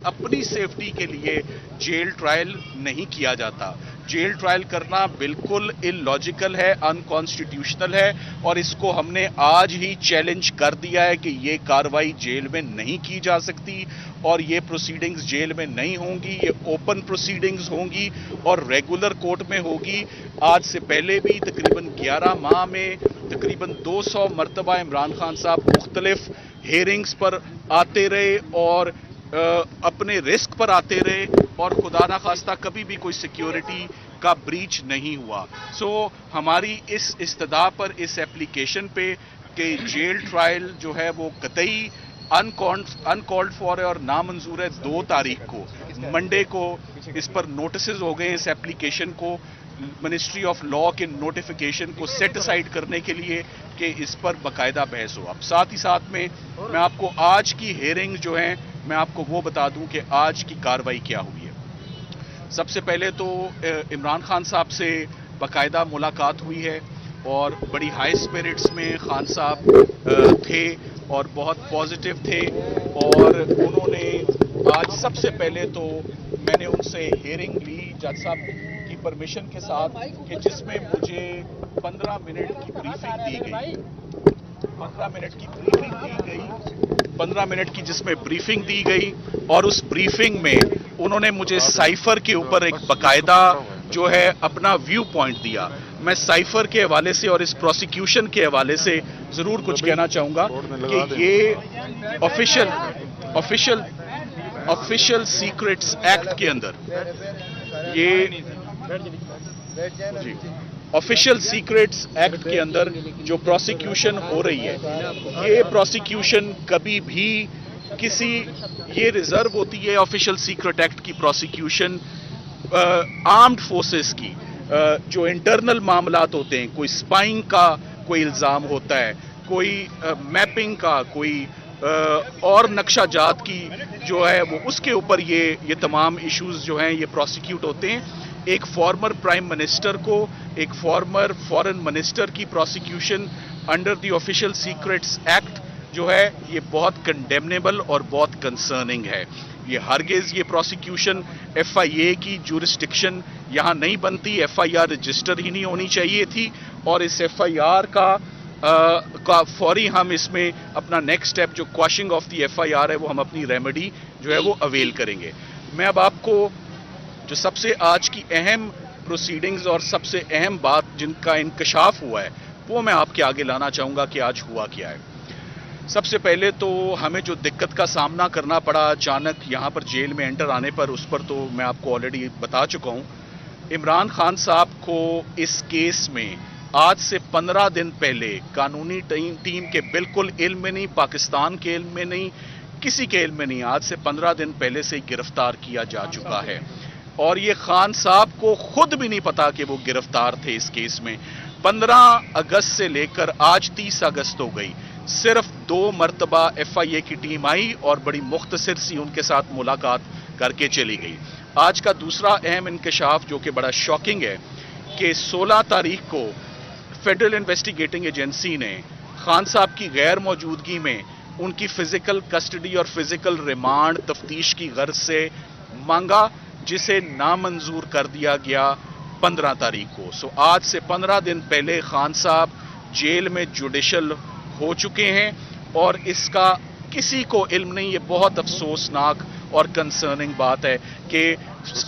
اپنی سیفٹی کے لیے جیل ٹرائل نہیں کیا جاتا. جیل ٹرائل کرنا بالکل اللاجیکل ہے, انکانسٹیٹیوشنل ہے, اور اس کو ہم نے آج ہی چیلنج کر دیا ہے کہ یہ کارروائی جیل میں نہیں کی جا سکتی, اور یہ پروسیڈنگز جیل میں نہیں ہوں گی, یہ اوپن پروسیڈنگز ہوں گی اور ریگولر کورٹ میں ہوگی. آج سے پہلے بھی تقریباً 11 ماہ میں تقریباً 200 مرتبہ عمران خان صاحب مختلف ہیئرنگز پر آتے رہے اور اپنے رسک پر آتے رہے, اور خدا نخواستہ کبھی بھی کوئی سیکیورٹی کا بریچ نہیں ہوا. سو ہماری اس استدعا پر, اس ایپلیکیشن پہ کہ جیل ٹرائل جو ہے وہ قطعی انکالڈ فار ہے اور نامنظور ہے, 2 تاریخ کو منڈے کو اس پر نوٹسز ہو گئے. اس ایپلیکیشن کو منسٹری آف لا کے نوٹیفیکیشن کو سیٹ اسائیڈ کرنے کے لیے کہ اس پر باقاعدہ بحث ہو. اب ساتھ ہی ساتھ میں آپ کو آج کی ہیئرنگ جو ہیں میں آپ کو وہ بتا دوں کہ آج کی کارروائی کیا ہوئی ہے. سب سے پہلے تو عمران خان صاحب سے باقاعدہ ملاقات ہوئی ہے, اور بڑی ہائی اسپرٹس میں خان صاحب تھے اور بہت پازیٹیو تھے, اور انہوں نے آج سب سے پہلے تو میں نے ان سے ہیئرنگ لی جج صاحب کی پرمیشن کے ساتھ, کہ جس میں مجھے 15 منٹ کی بریفنگ دی گئی. 15 منٹ کی بریفنگ دی گئی 15 منٹ کی جس میں بریفنگ دی گئی, اور اس بریفنگ میں انہوں نے مجھے سائفر کے اوپر ایک باقاعدہ جو ہے اپنا ویو پوائنٹ دیا. میں سائفر کے حوالے سے اور اس پروسیکیوشن کے حوالے سے ضرور کچھ کہنا چاہوں گا کہ یہ آفیشل سیکرٹس ایکٹ کے اندر آفیشل سیکرٹس ایکٹ کے اندر جو پروسیکیوشن ہو رہی ہے, یہ پروسیکیوشن کبھی بھی یہ ریزرو ہوتی ہے. آفیشل سیکرٹ ایکٹ کی پروسیکیوشن آرمڈ فورسز کی جو انٹرنل معاملات ہوتے ہیں, کوئی سپائنگ کا کوئی الزام ہوتا ہے, کوئی میپنگ کا, کوئی اور نقشہ جات کی جو ہے وہ, اس کے اوپر یہ تمام ایشوز جو ہیں یہ پروسیکیوٹ ہوتے ہیں. ایک فارمر پرائم منسٹر کو, ایک فارمر فارن منسٹر کی prosecution under the official secrets act جو ہے یہ بہت کنڈیمنیبل اور بہت کنسرننگ ہے. یہ ہرگز یہ پروسیکیوشن ایف آئی اے کی جورسڈکشن یہاں نہیں بنتی. ایف آئی آر رجسٹر ہی نہیں ہونی چاہیے تھی, اور اس ایف آئی آر کا فوری ہم اس میں اپنا نیکسٹ سٹیپ جو quashing of the F I R ہے وہ ہم اپنی ریمیڈی جو ہے وہ اویل کریں گے. میں اب آپ کو جو سب سے آج کی اہم پروسیڈنگز اور سب سے اہم بات جن کا انکشاف ہوا ہے وہ میں آپ کے آگے لانا چاہوں گا کہ آج ہوا کیا ہے. سب سے پہلے تو ہمیں جو دقت کا سامنا کرنا پڑا اچانک یہاں پر جیل میں انٹر آنے پر, اس پر تو میں آپ کو آلریڈی بتا چکا ہوں. عمران خان صاحب کو اس کیس میں آج سے 15 دن پہلے قانونی ٹیم کے بالکل علم میں نہیں, پاکستان کے علم میں نہیں, کسی کے علم میں نہیں, آج سے 15 دن پہلے سے گرفتار کیا جا چکا ہے. اور یہ خان صاحب کو خود بھی نہیں پتا کہ وہ گرفتار تھے اس کیس میں. 15 اگست سے لے کر آج 30 اگست ہو گئی, صرف 2 مرتبہ ایف آئی اے کی ٹیم آئی اور بڑی مختصر سی ان کے ساتھ ملاقات کر کے چلی گئی. آج کا دوسرا اہم انکشاف جو کہ بڑا شاکنگ ہے کہ 16 تاریخ کو فیڈرل انویسٹیگیٹنگ ایجنسی نے خان صاحب کی غیر موجودگی میں ان کی فزیکل کسٹڈی اور فزیکل ریمانڈ تفتیش کی غرض سے مانگا, جسے نامنظور کر دیا گیا 15 تاریخ کو. سو آج سے 15 دن پہلے خان صاحب جیل میں جوڈیشل ہو چکے ہیں, اور اس کا کسی کو علم نہیں. یہ بہت افسوسناک اور کنسرننگ بات ہے کہ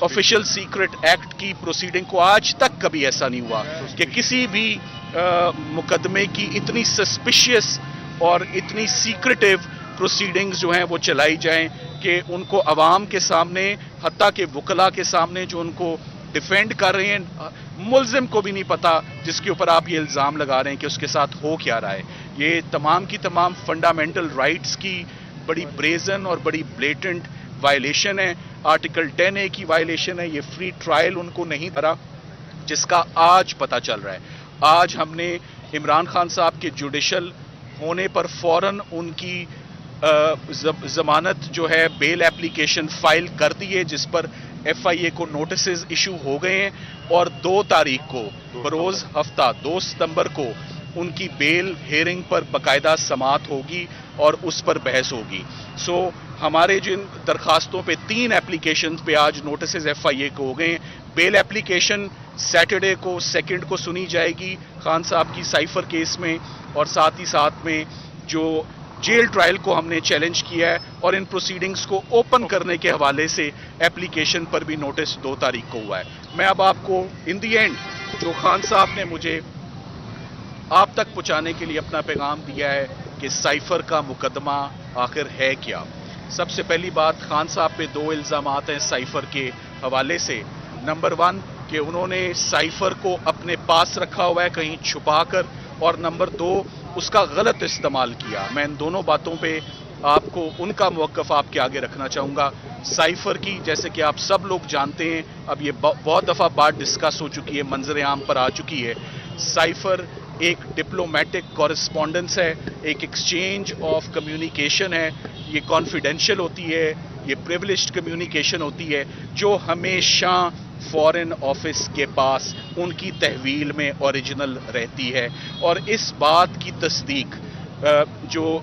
آفیشل سیکرٹ ایکٹ کی پروسیڈنگ کو آج تک کبھی ایسا نہیں ہوا کہ کسی بھی مقدمے کی اتنی سسپیشیس اور اتنی سیکریٹیو پروسیڈنگز جو ہیں وہ چلائی جائیں کہ ان کو عوام کے سامنے, حتیٰ کہ وکلاء کے سامنے جو ان کو ڈیفینڈ کر رہے ہیں, ملزم کو بھی نہیں پتا جس کے اوپر آپ یہ الزام لگا رہے ہیں کہ اس کے ساتھ ہو کیا رہا ہے. یہ تمام کی تمام فنڈامنٹل رائٹس کی بڑی بریزن اور بڑی بلیٹنٹ وائلیشن ہے. آرٹیکل 10A کی وائلیشن ہے. یہ فری ٹرائل ان کو نہیں کرا جس کا آج پتہ چل رہا ہے. آج ہم نے عمران خان صاحب کے جوڈیشل ہونے پر فوراً ان کی ضمانت جو ہے بیل ایپلیکیشن فائل کر دی ہے, جس پر ایف آئی اے کو نوٹسز ایشو ہو گئے ہیں, اور 2 تاریخ کو بروز ہفتہ 2 ستمبر کو ان کی بیل ہیئرنگ پر باقاعدہ سماعت ہوگی اور اس پر بحث ہوگی. سو ہمارے جن درخواستوں پہ 3 ایپلیکیشن پہ آج نوٹسز FIA کو ہو گئے ہیں. بیل ایپلیکیشن سیٹرڈے کو 2 کو سنی جائے گی خان صاحب کی سائفر کیس میں, اور ساتھ ہی ساتھ میں جو جیل ٹرائل کو ہم نے چیلنج کیا ہے اور ان پروسیڈنگز کو اوپن کرنے کے حوالے سے ایپلیکیشن پر بھی نوٹس 2 تاریخ کو ہوا ہے. میں اب آپ کو ان دی اینڈ جو خان صاحب نے مجھے آپ تک پہنچانے کے لیے اپنا پیغام دیا ہے کہ سائفر کا مقدمہ آخر ہے کیا. سب سے پہلی بات, خان صاحب پہ 2 الزامات ہیں سائفر کے حوالے سے. نمبر 1 کہ انہوں نے سائفر کو اپنے پاس رکھا ہوا ہے کہیں چھپا کر, اور نمبر 2 اس کا غلط استعمال کیا. میں ان دونوں باتوں پہ آپ کو ان کا موقف آپ کے آگے رکھنا چاہوں گا. سائفر کی جیسے کہ آپ سب لوگ جانتے ہیں, اب یہ بہت دفعہ بات ڈسکس ہو چکی ہے, منظر عام پر آ چکی ہے. سائفر ایک ڈپلومیٹک کورسپونڈنس ہے, ایک ایکسچینج آف کمیونیکیشن ہے. یہ کانفیڈینشیل ہوتی ہے, یہ پریولیجڈ کمیونیکیشن ہوتی ہے جو ہمیشہ فارن آفس کے پاس ان کی تحویل میں اوریجنل رہتی ہے. اور اس بات کی تصدیق جو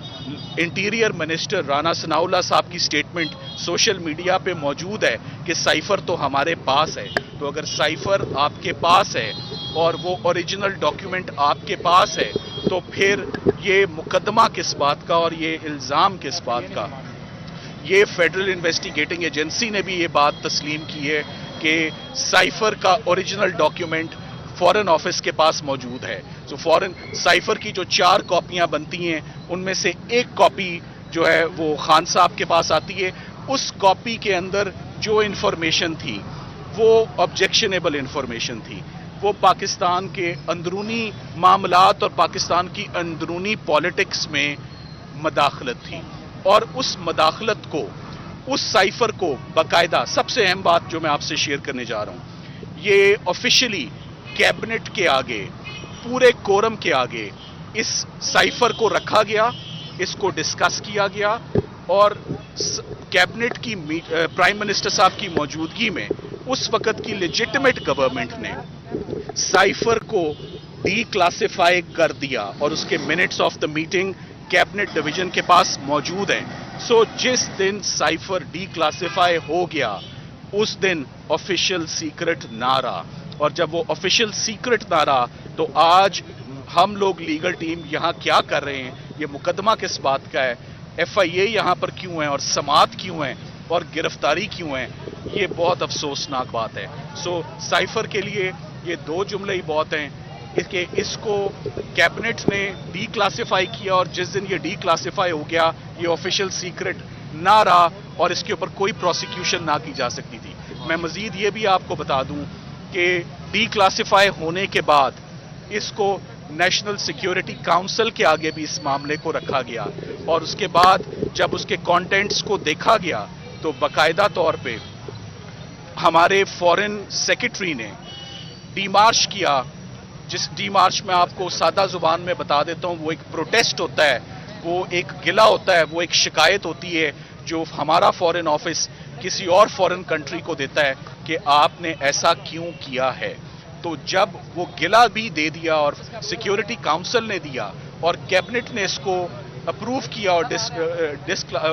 انٹیریئر منسٹر رانا ثناء اللہ صاحب کی سٹیٹمنٹ سوشل میڈیا پہ موجود ہے کہ سائفر تو ہمارے پاس ہے. تو اگر سائفر آپ کے پاس ہے اور وہ اوریجنل ڈاکیومنٹ آپ کے پاس ہے تو پھر یہ مقدمہ کس بات کا اور یہ الزام کس بات کا. یہ فیڈرل انویسٹیگیٹنگ ایجنسی نے بھی یہ بات تسلیم کی ہے کہ سائفر کا اوریجنل ڈاکیومنٹ فارن آفس کے پاس موجود ہے. تو فارن سائفر کی جو 4 کاپیاں بنتی ہیں ان میں سے 1 کاپی جو ہے وہ خان صاحب کے پاس آتی ہے. اس کاپی کے اندر جو انفارمیشن تھی وہ آبجیکشنیبل انفارمیشن تھی, وہ پاکستان کے اندرونی معاملات اور پاکستان کی اندرونی پالیٹکس میں مداخلت تھی. اور اس مداخلت کو, اس سائفر کو باقاعدہ, سب سے اہم بات جو میں آپ سے شیئر کرنے جا رہا ہوں, یہ آفیشلی کیبنٹ کے آگے, پورے کورم کے آگے اس سائفر کو رکھا گیا, اس کو ڈسکس کیا گیا, اور کیبنٹ کی پرائم منسٹر صاحب کی موجودگی میں اس وقت کی لیجٹمیٹ گورنمنٹ نے سائفر کو ڈی کلاسیفائی کر دیا, اور اس کے minutes of the meeting cabinet division کے پاس موجود ہیں. سو جس دن سائفر ڈی کلاسیفائی ہو گیا اس دن آفیشیل سیکرٹ نہ رہا, اور جب وہ آفیشیل سیکرٹ نہ رہا تو آج ہم لوگ لیگل ٹیم یہاں کیا کر رہے ہیں, یہ مقدمہ کس بات کا ہے, FIA یہاں پر کیوں ہے, اور سماعت کیوں ہیں, اور گرفتاری کیوں ہیں, یہ بہت افسوسناک بات ہے. سو سائفر کے لیے یہ 2 جملے ہی بہت ہیں کہ اس کو کیبنٹ نے ڈی کلاسیفائی کیا, اور جس دن یہ ڈی کلاسیفائی ہو گیا یہ آفیشیل سیکرٹ نہ رہا اور اس کے اوپر کوئی پروسیکیوشن نہ کی جا سکتی تھی. میں مزید یہ بھی آپ کو بتا دوں کہ ڈی کلاسیفائی ہونے کے بعد اس کو نیشنل سیکیورٹی کاؤنسل کے آگے بھی اس معاملے کو رکھا گیا, اور اس کے بعد جب اس کے کانٹینٹس کو دیکھا گیا تو باقاعدہ طور پہ ہمارے فورن سیکرٹری نے ڈی مارچ کیا. جس ڈی مارچ میں آپ کو سادہ زبان میں بتا دیتا ہوں, وہ ایک پروٹیسٹ ہوتا ہے, وہ ایک گلہ ہوتا ہے, وہ ایک شکایت ہوتی ہے جو ہمارا فارن آفس کسی اور فارن کنٹری کو دیتا ہے کہ آپ نے ایسا کیوں کیا ہے. تو جب وہ گلہ بھی دے دیا اور سیکیورٹی کاؤنسل نے دیا اور کیبنٹ نے اس کو اپروو کیا اور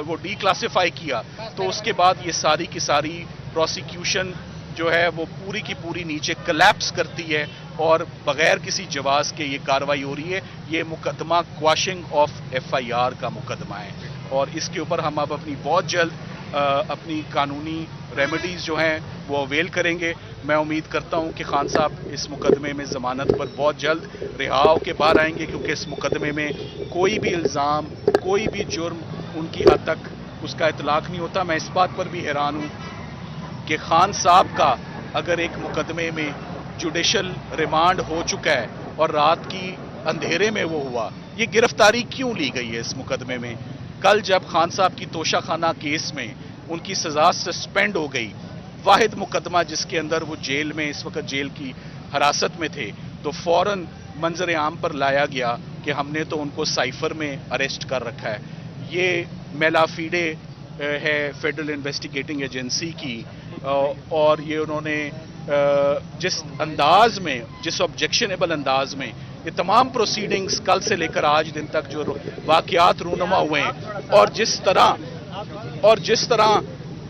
وہ ڈی کلاسیفائی کیا, تو اس کے بعد یہ ساری کی ساری پروسیکیوشن جو ہے وہ پوری کی پوری نیچے کلیپس کرتی ہے اور بغیر کسی جواز کے یہ کارروائی ہو رہی ہے. یہ مقدمہ کواشنگ آف FIR کا مقدمہ ہے, اور اس کے اوپر ہم اب اپنی بہت جلد اپنی قانونی ریمیڈیز جو ہیں وہ اویل کریں گے. میں امید کرتا ہوں کہ خان صاحب اس مقدمے میں ضمانت پر بہت جلد رہا ہو کے باہر آئیں گے, کیونکہ اس مقدمے میں کوئی بھی الزام, کوئی بھی جرم ان کی حد تک اس کا اطلاق نہیں ہوتا. میں اس بات پر بھی حیران ہوں کہ خان صاحب کا اگر ایک مقدمے میں جوڈیشل ریمانڈ ہو چکا ہے اور رات کی اندھیرے میں وہ ہوا, یہ گرفتاری کیوں لی گئی ہے اس مقدمے میں؟ کل جب خان صاحب کی توشہ خانہ کیس میں ان کی سزا سسپینڈ ہو گئی, واحد مقدمہ جس کے اندر وہ جیل میں اس وقت جیل کی حراست میں تھے, تو فوراً منظر عام پر لایا گیا کہ ہم نے تو ان کو سائفر میں اریسٹ کر رکھا ہے. یہ میلا فیڈے ہے فیڈرل انویسٹیگیٹنگ ایجنسی کی, اور یہ انہوں نے جس انداز میں, جس آبجیکشنیبل انداز میں یہ تمام پروسیڈنگز کل سے لے کر آج دن تک جو واقعات رونما ہوئے ہیں, اور جس طرح اور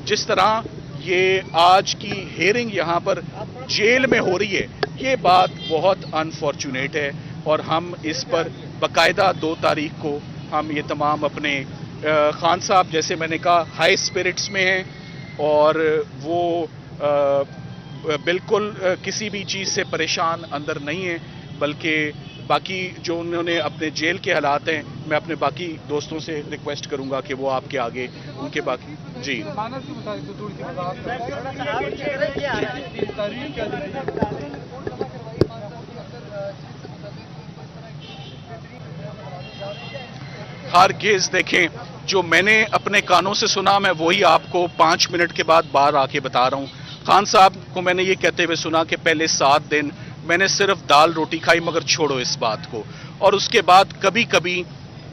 جس طرح یہ آج کی ہیئرنگ یہاں پر جیل میں ہو رہی ہے، یہ بات بہت انفارچونیٹ ہے، اور ہم اس پر باقاعدہ 2 تاریخ کو ہم یہ تمام اپنے خان صاحب جیسے میں نے کہا ہائی اسپرٹس میں ہیں، اور وہ بالکل کسی بھی چیز سے پریشان اندر نہیں ہیں، بلکہ باقی جو انہوں نے اپنے جیل کے حالات ہیں، میں اپنے باقی دوستوں سے ریکویسٹ کروں گا کہ وہ آپ کے آگے ان کے باقی جی ہرگز دیکھیں، جو میں نے اپنے کانوں سے سنا میں وہی آپ کو 5 منٹ کے بعد باہر آ کے بتا رہا ہوں. خان صاحب کو میں نے یہ کہتے ہوئے سنا کہ پہلے 7 دن میں نے صرف دال روٹی کھائی، مگر چھوڑو اس بات کو، اور اس کے بعد کبھی کبھی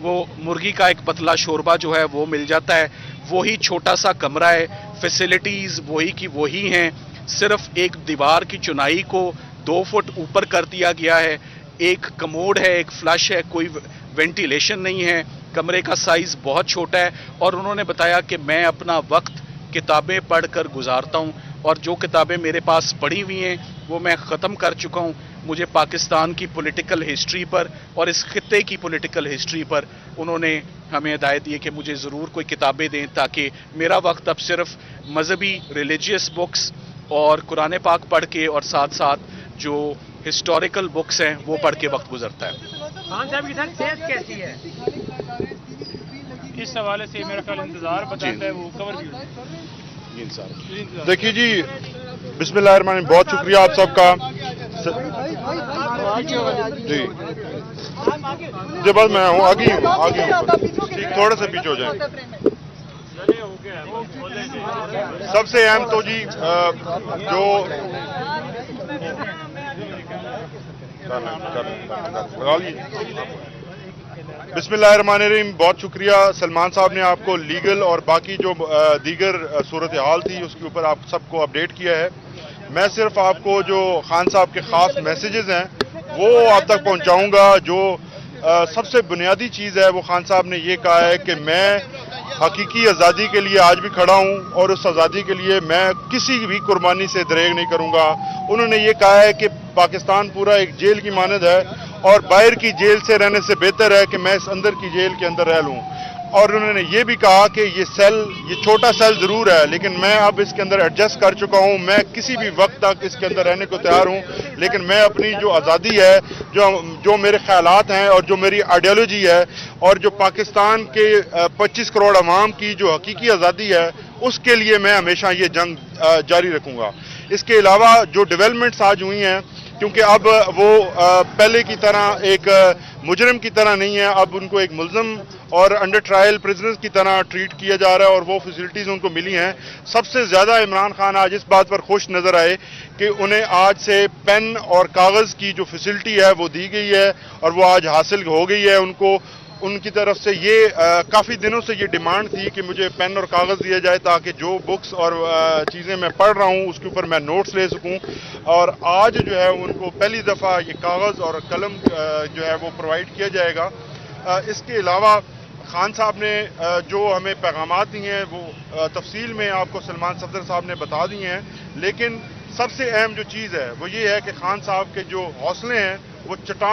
وہ مرغی کا ایک پتلا شوربہ جو ہے وہ مل جاتا ہے. وہی چھوٹا سا کمرہ ہے، فیسلٹیز وہی کی وہی ہیں، صرف ایک دیوار کی چنائی کو 2 فٹ اوپر کر دیا گیا ہے، ایک کموڈ ہے، ایک فلش ہے، کوئی وینٹیلیشن نہیں ہے، کمرے کا سائز بہت چھوٹا ہے. اور انہوں نے بتایا کہ میں اپنا وقت کتابیں پڑھ کر گزارتا ہوں، اور جو کتابیں میرے پاس پڑھی ہوئی ہیں وہ میں ختم کر چکا ہوں. مجھے پاکستان کی پولیٹیکل ہسٹری پر اور اس خطے کی پولیٹیکل ہسٹری پر انہوں نے ہمیں ہدایت دی کہ مجھے ضرور کوئی کتابیں دیں، تاکہ میرا وقت اب صرف مذہبی ریلیجیس بکس اور قرآن پاک پڑھ کے اور ساتھ ساتھ جو ہسٹوریکل بکس ہیں وہ پڑھ کے وقت گزرتا ہے. خان صاحب کی صحت کیسی ہے؟ اس حوالے سے میرا خیال انتظار بتاتا ہے وہ کور بھی دیکھیے جی، بسم اللہ الرحمن الرحیم، بہت شکریہ آپ سب کا. جی جی بس میں ہوں آگے ٹھیک، تھوڑے سے پیچھے ہو جائیں. سب سے اہم تو جی جو بسم اللہ الرحمن الرحیم، بہت شکریہ سلمان صاحب نے آپ کو لیگل اور باقی جو دیگر صورتحال تھی اس کے اوپر آپ سب کو اپڈیٹ کیا ہے. میں صرف آپ کو جو خان صاحب کے خاص میسیجز ہیں وہ آپ تک پہنچاؤں گا. جو سب سے بنیادی چیز ہے وہ خان صاحب نے یہ کہا ہے کہ میں حقیقی آزادی کے لیے آج بھی کھڑا ہوں، اور اس آزادی کے لیے میں کسی بھی قربانی سے دریغ نہیں کروں گا. انہوں نے یہ کہا ہے کہ پاکستان پورا ایک جیل کی مانند ہے، اور باہر کی جیل سے رہنے سے بہتر ہے کہ میں اس اندر کی جیل کے اندر رہ لوں. اور انہوں نے یہ بھی کہا کہ یہ چھوٹا سیل ضرور ہے، لیکن میں اب اس کے اندر ایڈجسٹ کر چکا ہوں، میں کسی بھی وقت تک اس کے اندر رہنے کو تیار ہوں، لیکن میں اپنی جو آزادی ہے، جو میرے خیالات ہیں اور جو میری آئیڈیالوجی ہے، اور جو پاکستان کے 25 کروڑ عوام کی جو حقیقی آزادی ہے، اس کے لیے میں ہمیشہ یہ جنگ جاری رکھوں گا. اس کے علاوہ جو ڈیولپمنٹس آج ہوئی ہیں، کیونکہ اب وہ پہلے کی طرح ایک مجرم کی طرح نہیں ہے، اب ان کو ایک ملزم اور انڈر ٹرائل پرزنرز کی طرح ٹریٹ کیا جا رہا ہے، اور وہ فیسلٹیز ان کو ملی ہیں. سب سے زیادہ عمران خان آج اس بات پر خوش نظر آئے کہ انہیں آج سے پین اور کاغذ کی جو فیسلٹی ہے وہ دی گئی ہے، اور وہ آج حاصل ہو گئی ہے. ان کی طرف سے یہ کافی دنوں سے یہ ڈیمانڈ تھی کہ مجھے پین اور کاغذ دیا جائے تاکہ جو بکس اور چیزیں میں پڑھ رہا ہوں اس کے اوپر میں نوٹس لے سکوں. اور آج جو ہے ان کو پہلی دفعہ یہ کاغذ اور قلم جو ہے وہ پرووائڈ کیا جائے گا. اس کے علاوہ خان صاحب نے جو ہمیں پیغامات دی ہیں وہ تفصیل میں آپ کو سلمان صفدر صاحب نے بتا دی ہیں، لیکن سب سے اہم جو چیز ہے وہ یہ ہے کہ خان صاحب کے جو حوصلے ہیں وہ چٹان